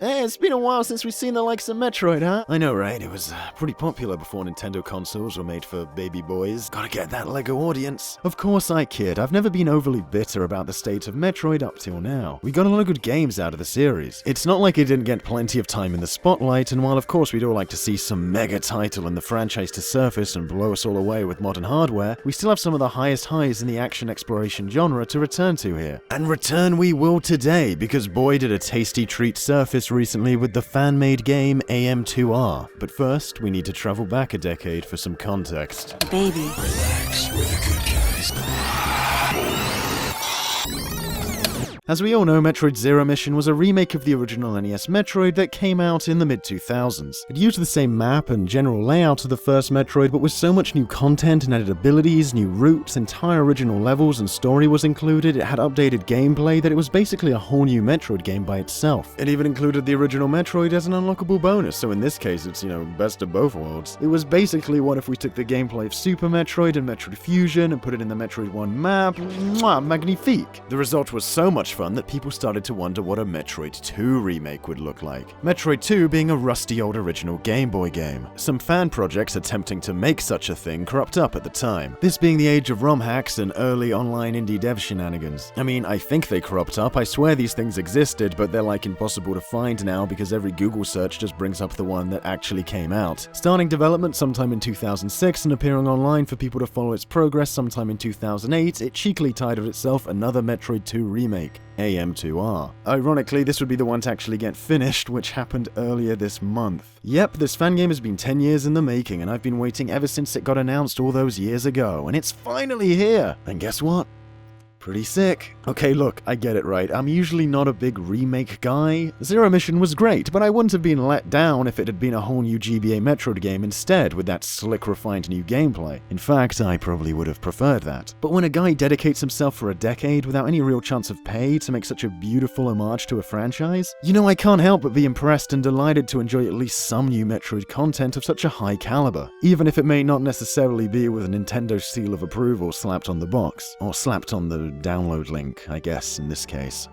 Hey, it's been a while since we've seen the likes of Metroid, huh? I know, right? It was pretty popular before Nintendo consoles were made for baby boys. Gotta get that Lego audience. Of course I kid, I've never been overly bitter about the state of Metroid up till now. We got a lot of good games out of the series. It's not like it didn't get plenty of time in the spotlight, and while of course we'd all like to see some mega title in the franchise to surface and blow us all away with modern hardware, we still have some of the highest highs in the action exploration genre to return to here. And return we will today, because boy did a tasty treat surface recently with the fan-made game AM2R. But first, we need to travel back a decade for some context. Baby. Relax, we're the good guys. As we all know, Metroid Zero Mission was a remake of the original NES Metroid that came out in the mid-2000s. It used the same map and general layout of the first Metroid, but with so much new content and added abilities, new routes, entire original levels and story was included, it had updated gameplay that it was basically a whole new Metroid game by itself. It even included the original Metroid as an unlockable bonus, so in this case it's, best of both worlds. It was basically what if we took the gameplay of Super Metroid and Metroid Fusion and put it in the Metroid 1 map. Mwah, magnifique! The result was so much fun that people started to wonder what a Metroid 2 remake would look like. Metroid 2 being a rusty old original Game Boy game. Some fan projects attempting to make such a thing cropped up at the time. This being the age of ROM hacks and early online indie dev shenanigans. I mean, I think they cropped up, I swear these things existed, but they're like impossible to find now because every Google search just brings up the one that actually came out. Starting development sometime in 2006 and appearing online for people to follow its progress sometime in 2008, it cheekily titled itself another Metroid 2 remake. AM2R. Ironically, this would be the one to actually get finished, which happened earlier this month. Yep, this fan game has been 10 years in the making, and I've been waiting ever since it got announced all those years ago, and it's finally here! And guess what? Pretty sick. Okay, look, I get it, right? I'm usually not a big remake guy. Zero Mission was great, but I wouldn't have been let down if it had been a whole new GBA Metroid game instead, with that slick, refined new gameplay. In fact, I probably would have preferred that. But when a guy dedicates himself for a decade without any real chance of pay to make such a beautiful homage to a franchise, I can't help but be impressed and delighted to enjoy at least some new Metroid content of such a high caliber, even if it may not necessarily be with a Nintendo seal of approval slapped on the box, or slapped on the download link, I guess, in this case.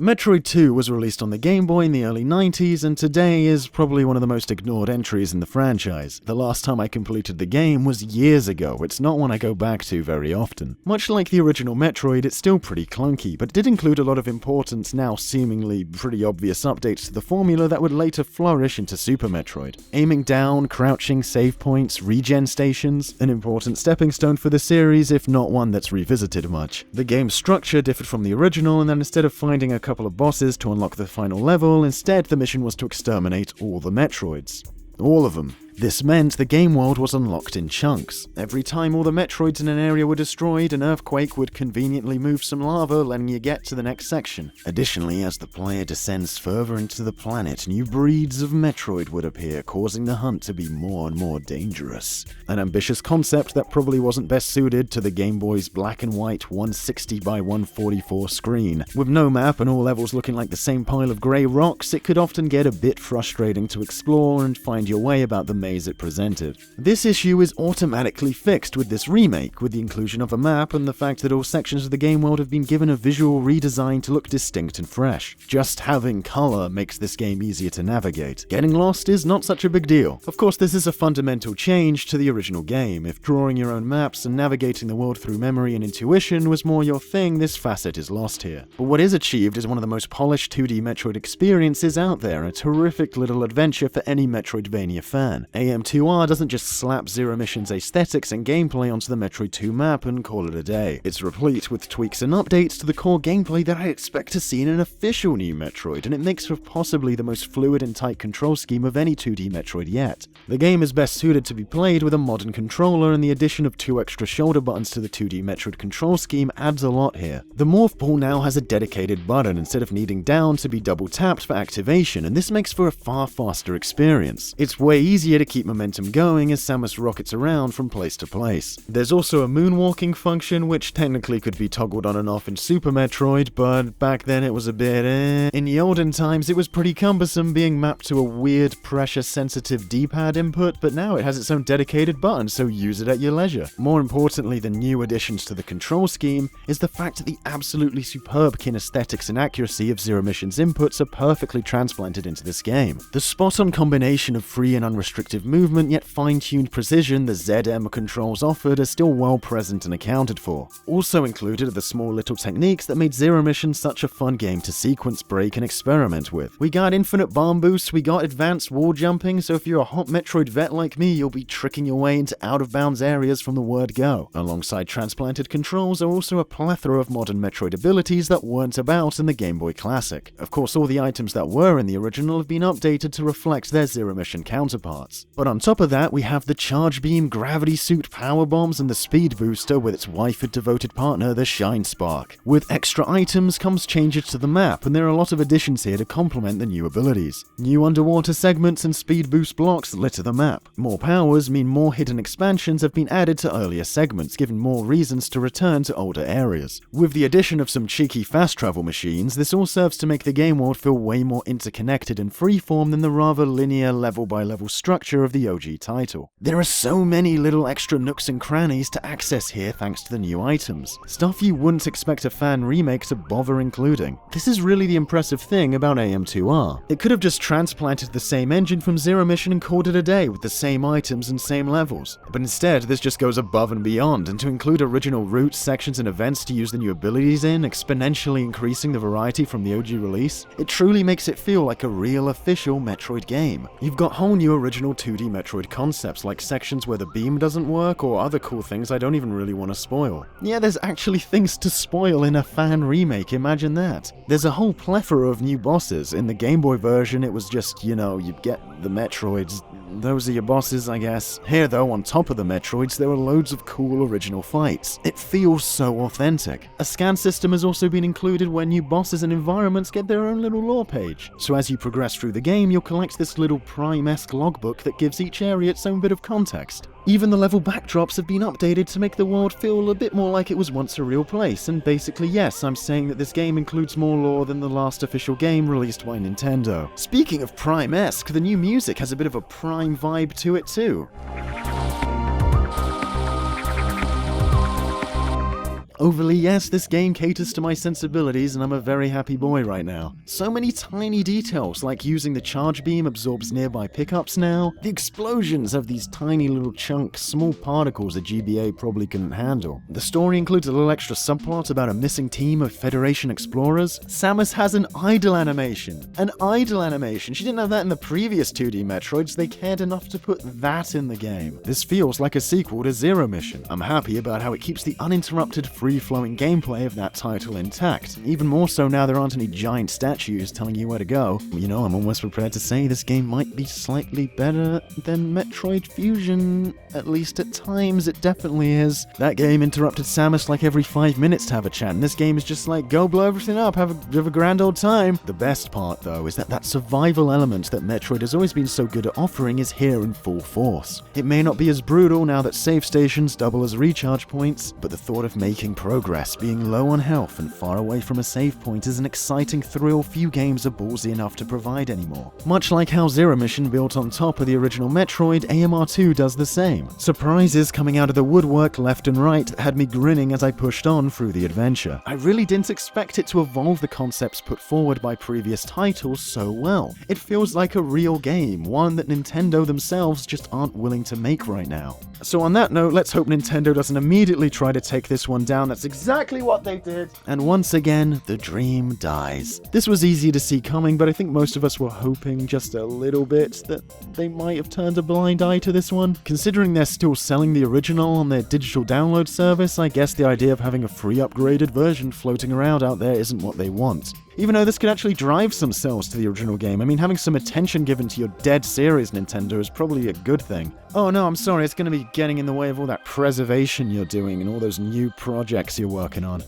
Metroid 2 was released on the Game Boy in the early 90s, and today is probably one of the most ignored entries in the franchise. The last time I completed the game was years ago, it's not one I go back to very often. Much like the original Metroid, it's still pretty clunky, but it did include a lot of important, now seemingly pretty obvious updates to the formula that would later flourish into Super Metroid. Aiming down, crouching, save points, regen stations, an important stepping stone for the series, if not one that's revisited much. The game's structure differed from the original, and then instead of finding a couple of bosses to unlock the final level, instead the mission was to exterminate all the Metroids. All of them. This meant the game world was unlocked in chunks. Every time all the Metroids in an area were destroyed, an earthquake would conveniently move some lava, letting you get to the next section. Additionally, as the player descends further into the planet, new breeds of Metroid would appear, causing the hunt to be more and more dangerous. An ambitious concept that probably wasn't best suited to the Game Boy's black and white 160 by 144 screen. With no map and all levels looking like the same pile of grey rocks, it could often get a bit frustrating to explore and find your way about the maze it presented. This issue is automatically fixed with this remake, with the inclusion of a map and the fact that all sections of the game world have been given a visual redesign to look distinct and fresh. Just having color makes this game easier to navigate. Getting lost is not such a big deal. Of course, this is a fundamental change to the original game. If drawing your own maps and navigating the world through memory and intuition was more your thing, this facet is lost here. But what is achieved is one of the most polished 2D Metroid experiences out there, a terrific little adventure for any Metroidvania fan. AM2R doesn't just slap Zero Mission's aesthetics and gameplay onto the Metroid 2 map and call it a day. It's replete with tweaks and updates to the core gameplay that I expect to see in an official new Metroid, and it makes for possibly the most fluid and tight control scheme of any 2D Metroid yet. The game is best suited to be played with a modern controller, and the addition of 2 extra shoulder buttons to the 2D Metroid control scheme adds a lot here. The Morph Ball now has a dedicated button instead of needing down to be double tapped for activation, and this makes for a far faster experience. It's way easier to keep momentum going as Samus rockets around from place to place. There's also a moonwalking function, which technically could be toggled on and off in Super Metroid, but back then it was a bit In the olden times, it was pretty cumbersome being mapped to a weird pressure-sensitive D-pad input, but now it has its own dedicated button, so use it at your leisure. More importantly than new additions to the control scheme is the fact that the absolutely superb kinesthetics and accuracy of Zero Mission's inputs are perfectly transplanted into this game. The spot-on combination of free and unrestricted movement yet fine-tuned precision the ZM controls offered are still well present and accounted for. Also included are the small little techniques that made Zero Mission such a fun game to sequence break and experiment with. We got infinite bomb boosts, we got advanced wall jumping, so if you're a hot Metroid vet like me, you'll be tricking your way into out-of-bounds areas from the word go. Alongside transplanted controls are also a plethora of modern Metroid abilities that weren't about in the Game Boy Classic. Of course, all the items that were in the original have been updated to reflect their Zero Mission counterparts. But on top of that, we have the Charge Beam, Gravity Suit, Power Bombs, and the Speed Booster with its wife-devoted partner, the Shine Spark. With extra items comes changes to the map, and there are a lot of additions here to complement the new abilities. New underwater segments and speed boost blocks litter the map. More powers mean more hidden expansions have been added to earlier segments, giving more reasons to return to older areas. With the addition of some cheeky fast travel machines, this all serves to make the game world feel way more interconnected and freeform than the rather linear level-by-level structure of the OG title. There are so many little extra nooks and crannies to access here thanks to the new items. Stuff you wouldn't expect a fan remake to bother including. This is really the impressive thing about AM2R. It could have just transplanted the same engine from Zero Mission and called it a day with the same items and same levels. But instead, this just goes above and beyond, and to include original routes, sections, and events to use the new abilities in, exponentially increasing the variety from the OG release, it truly makes it feel like a real official Metroid game. You've got whole new original 2D Metroid concepts like sections where the beam doesn't work or other cool things I don't even really want to spoil. Yeah, there's actually things to spoil in a fan remake, imagine that. There's a whole plethora of new bosses. In the Game Boy version it was just, you'd get the Metroids. Those are your bosses, I guess. Here though, on top of the Metroids, there are loads of cool original fights. It feels so authentic. A scan system has also been included where new bosses and environments get their own little lore page. So as you progress through the game, you'll collect this little Prime-esque logbook that gives each area its own bit of context. Even the level backdrops have been updated to make the world feel a bit more like it was once a real place, and basically yes, I'm saying that this game includes more lore than the last official game released by Nintendo. Speaking of Prime-esque, the new music has a bit of a Prime vibe to it too. Overly, yes, this game caters to my sensibilities and I'm a very happy boy right now. So many tiny details, like using the charge beam absorbs nearby pickups now. The explosions have these tiny little chunks, small particles a GBA probably couldn't handle. The story includes a little extra subplot about a missing team of Federation explorers. Samus has an idle animation. An idle animation. She didn't have that in the previous 2D Metroids. They cared enough to put that in the game. This feels like a sequel to Zero Mission. I'm happy about how it keeps the uninterrupted free-flowing gameplay of that title intact. Even more so now there aren't any giant statues telling you where to go. I'm almost prepared to say this game might be slightly better than Metroid Fusion. At least at times it definitely is. That game interrupted Samus like every 5 minutes to have a chat, and this game is just like, go blow everything up, have a grand old time. The best part though is that survival element that Metroid has always been so good at offering is here in full force. It may not be as brutal now that save stations double as recharge points, but the thought of making progress, being low on health and far away from a save point is an exciting thrill few games are ballsy enough to provide anymore. Much like how Zero Mission built on top of the original Metroid, AMR2 does the same. Surprises coming out of the woodwork left and right had me grinning as I pushed on through the adventure. I really didn't expect it to evolve the concepts put forward by previous titles so well. It feels like a real game, one that Nintendo themselves just aren't willing to make right now. So on that note, let's hope Nintendo doesn't immediately try to take this one down. That's exactly what they did. And once again, the dream dies. This was easy to see coming, but I think most of us were hoping just a little bit that they might have turned a blind eye to this one. Considering they're still selling the original on their digital download service, I guess the idea of having a free upgraded version floating around out there isn't what they want. Even though this could actually drive some sales to the original game. I mean, having some attention given to your dead series, Nintendo, is probably a good thing. Oh no, I'm sorry, it's going to be getting in the way of all that preservation you're doing and all those new projects you're working on.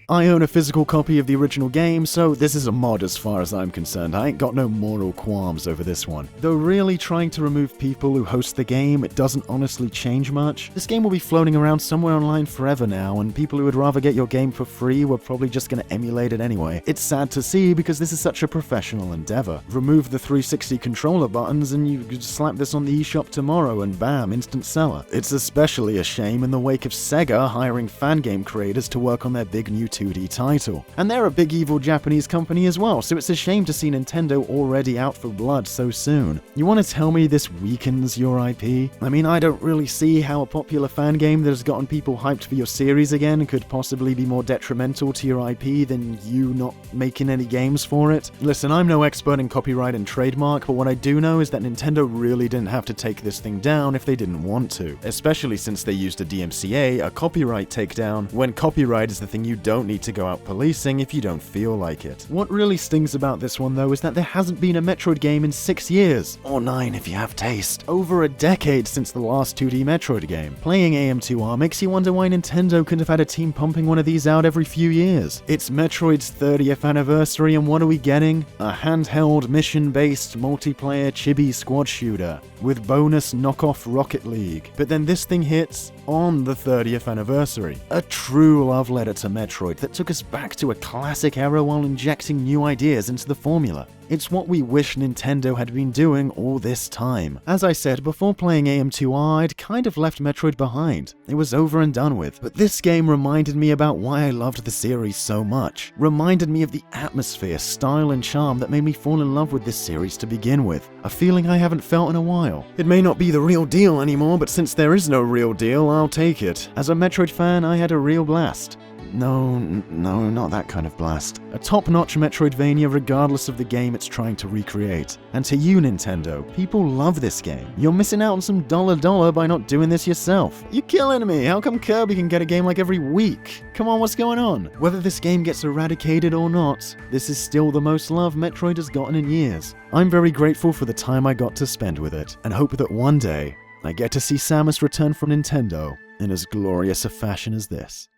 I own a physical copy of the original game, so this is a mod as far as I'm concerned. I ain't got no moral qualms over this one. Though really trying to remove people who host the game, it doesn't honestly change much. This game will be floating around somewhere online forever now, and people who would rather get your game for free were probably just gonna emulate it anyway. It's sad to see because this is such a professional endeavor. Remove the 360 controller buttons and you could slap this on the eShop tomorrow and bam, instant seller. It's especially a shame in the wake of Sega hiring fan game creators to work on their big new 2D title. And they're a big evil Japanese company as well, so it's a shame to see Nintendo already out for blood so soon. You want to tell me this weakens your IP? I mean, I don't really see how a popular fan game that has gotten people hyped for your series again could possibly be more detrimental to your IP than you not making any games for it. Listen, I'm no expert in copyright and trademark, but what I do know is that Nintendo really didn't have to take this thing down if they didn't want to, especially since they used a DMCA, a copyright takedown, when copyright is the thing you don't need to go out policing if you don't feel like it. What really stings about this one though is that there hasn't been a Metroid game in 6 years, or 9 if you have taste, over a decade since the last 2D Metroid game. Playing AM2R makes you wonder why Nintendo could have had a team pumping one of these out every few years. It's Metroid's 30th anniversary and what are we getting? A handheld mission-based multiplayer chibi squad shooter with bonus knockoff Rocket League. But then this thing hits on the 30th anniversary. A true love letter to Metroid that took us back to a classic era while injecting new ideas into the formula. It's what we wish Nintendo had been doing all this time. As I said, before playing AM2R, I'd kind of left Metroid behind. It was over and done with. But this game reminded me about why I loved the series so much. Reminded me of the atmosphere, style, and charm that made me fall in love with this series to begin with. A feeling I haven't felt in a while. It may not be the real deal anymore, but since there is no real deal, I'll take it. As a Metroid fan, I had a real blast. No, not that kind of blast. A top-notch Metroidvania regardless of the game it's trying to recreate. And to you, Nintendo, people love this game. You're missing out on some dollar by not doing this yourself. You're killing me. How come Kirby can get a game like every week? Come on, what's going on? Whether this game gets eradicated or not, this is still the most love Metroid has gotten in years. I'm very grateful for the time I got to spend with it, and hope that one day, I get to see Samus return from Nintendo in as glorious a fashion as this.